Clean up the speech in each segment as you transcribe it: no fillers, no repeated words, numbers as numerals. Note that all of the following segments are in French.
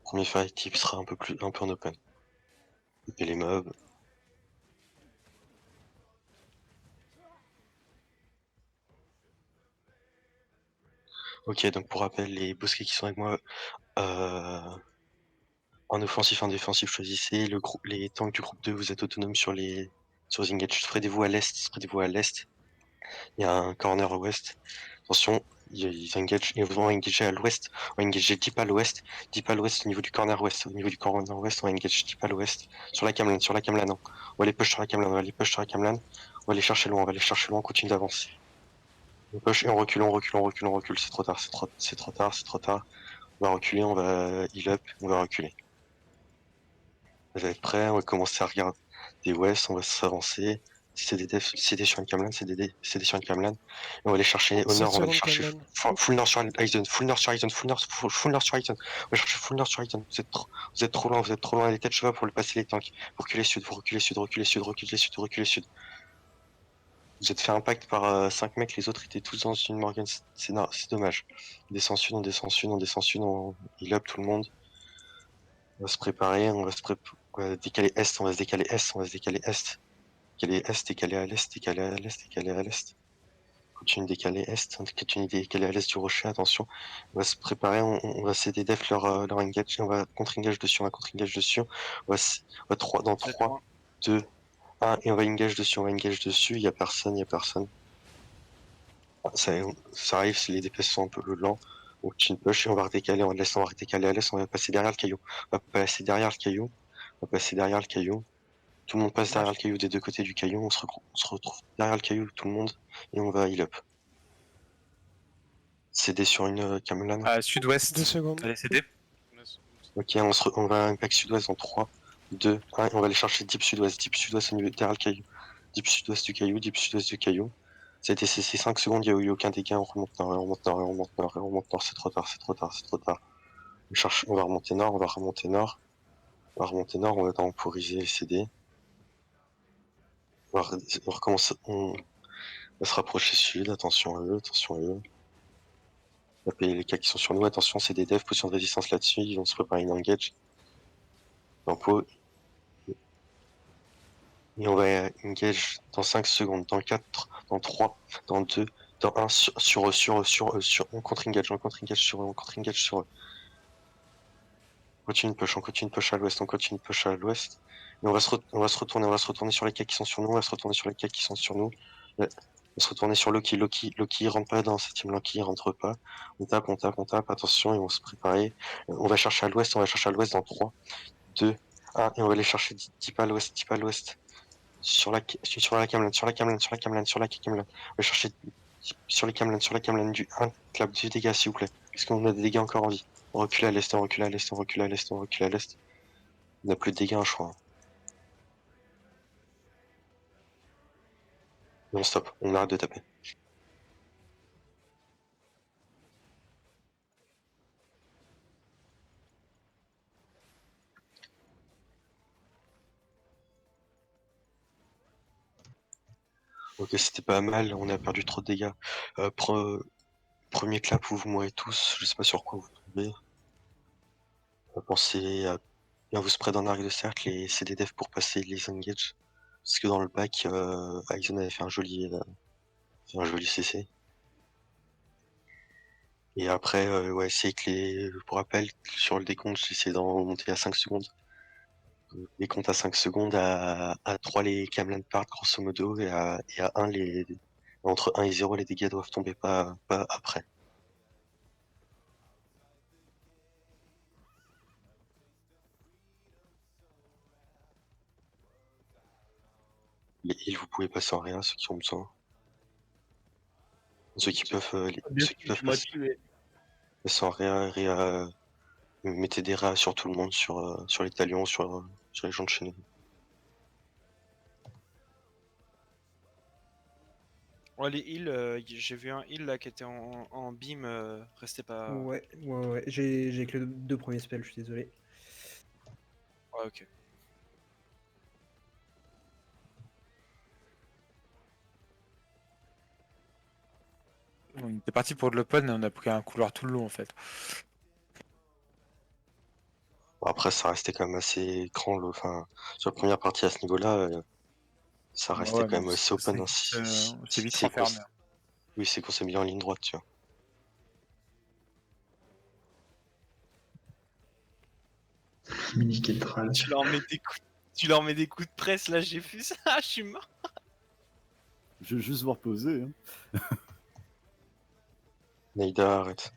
Premier fight type sera un peu en open. Et les mobs. Ok, donc pour rappel, les bosquets qui sont avec moi, en offensif, en défensif, choisissez les tanks du groupe 2, vous êtes autonome sur les engages. Spreadez-vous à l'est, spreadez-vous à l'est. Il y a un corner à l'ouest. Attention, ils engagent, ils vont engager à l'ouest. On va engager deep à l'ouest. Deep à l'ouest au niveau du corner ouest. Au niveau du corner ouest, on va engage deep à l'ouest. Sur la Camlan, non. On va les push sur la Camlan, On va les chercher loin, on continue d'avancer. On push et on recule. C'est trop tard, c'est trop tard. On va reculer, on va heal up, on va reculer. Vous êtes prêts, on va commencer à regarder des west, on va s'avancer. Si c'est des devs, si c'est des sur une Camlan, c'est des sur une Camlan. Et on va les chercher au 7 nord, on va les secondes chercher Camlan. full nord sur Aizen, full nord sur Aizen. On va chercher full nord sur Aizen. Vous êtes trop loin, les têtes chevaux pour le passer les tanks. Vous reculez sud, reculez sud. Vous êtes fait impact par 5 mecs, les autres étaient tous dans une Morgan, c'est dommage. On descend sud, on heal up tout le monde. On va se préparer, on va décaler est, on va se décaler est. Décaler à l'est, décaler à l'est. Continue de décaler est, continue de décaler à l'est du rocher, attention. On va se préparer, on va céder def leur engage, on va contre-engage dessus, On va 3, dans 3, 2, 1, et on va engage dessus, il y a personne. Ça arrive si les DPS sont un peu lents. On continue de push et on va redécaler, on va redécaler à l'est, on va passer derrière le caillou. On va passer derrière le caillou. Tout le monde passe derrière le caillou des deux côtés du caillou, on se retrouve derrière le caillou, tout le monde, et on va heal up. CD sur une Camelan. À 2 sud-ouest. secondes. Allez, CD. Ok, on va impact sud-ouest en 3, 2, 1, on va aller chercher deep sud-ouest au milieu derrière le caillou. Deep sud-ouest du caillou. Ça a été cessé 5 secondes, il n'y a eu aucun dégât, on remonte nord, c'est trop tard. On va remonter nord, on va temporiser les CD. On recommence, on va se rapprocher sud, attention à eux. On va payer les cas qui sont sur nous, attention, c'est des devs, potion de résistance là-dessus, ils vont se préparer une engage. Tempo. Et on va engage dans 5 secondes, dans 4, dans 3, dans 2, dans 1, on contre-engage sur eux. On continue de push à l'ouest, Et on va se retourner sur les cas qui sont sur nous, On va se retourner sur Loki rentre pas dans cette team, Loki rentre pas. On tape, attention, ils vont se préparer. On va chercher à l'ouest, dans 3, 2, 1, et on va aller chercher deep à l'ouest. Sur la Cameline. On va chercher sur les Cameline du 1 clap du dégâts, s'il vous plaît. Parce qu'on a des dégâts encore en vie. On recule à l'est. On n'a plus de dégâts, je crois. Et on stop. On arrête de taper. Ok, c'était pas mal. On a perdu trop de dégâts. Premier clap, vous mourrez tous. Je sais pas sur quoi vous tombez. Pensez à bien vous spread en arc de cercle et CD def pour passer les engages. Parce que dans le bac, Aizen avait fait un joli CC. Et après, ouais, c'est que pour rappel, sur le décompte, j'essaie d'en monter à 5 secondes. Les comptes à 5 secondes, à 3 les Camlands partent grosso modo, et à 1 entre 1 et 0 les dégâts doivent tomber pas après. Les heals, vous pouvez passer en réa, ceux qui ont besoin. Ceux qui peuvent passer en réa, mettez des réas sur tout le monde, sur les talions, sur les gens de chez nous. Ouais, les heals, j'ai vu un heal là qui était en beam, restez pas. Ouais. J'ai que les 2 premiers spells, je suis désolé. Ouais, ok. On était parti pour de l'open et on a pris un couloir tout le long en fait. Après, ça restait quand même assez grand. Enfin, sur la première partie à ce niveau-là, ça restait Ouais, quand mais même assez open. Hein. c'est vite renfermé. Oui, c'est qu'on s'est mis en ligne droite, tu vois. Mini Ketral. Tu leur mets des coups, tu leur mets des coups de presse là, j'ai vu ça, je suis mort. Je veux juste voir poser. Hein. Neida, arrête.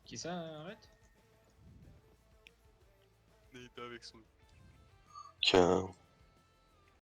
Qui ça, arrête? Avec son... Que-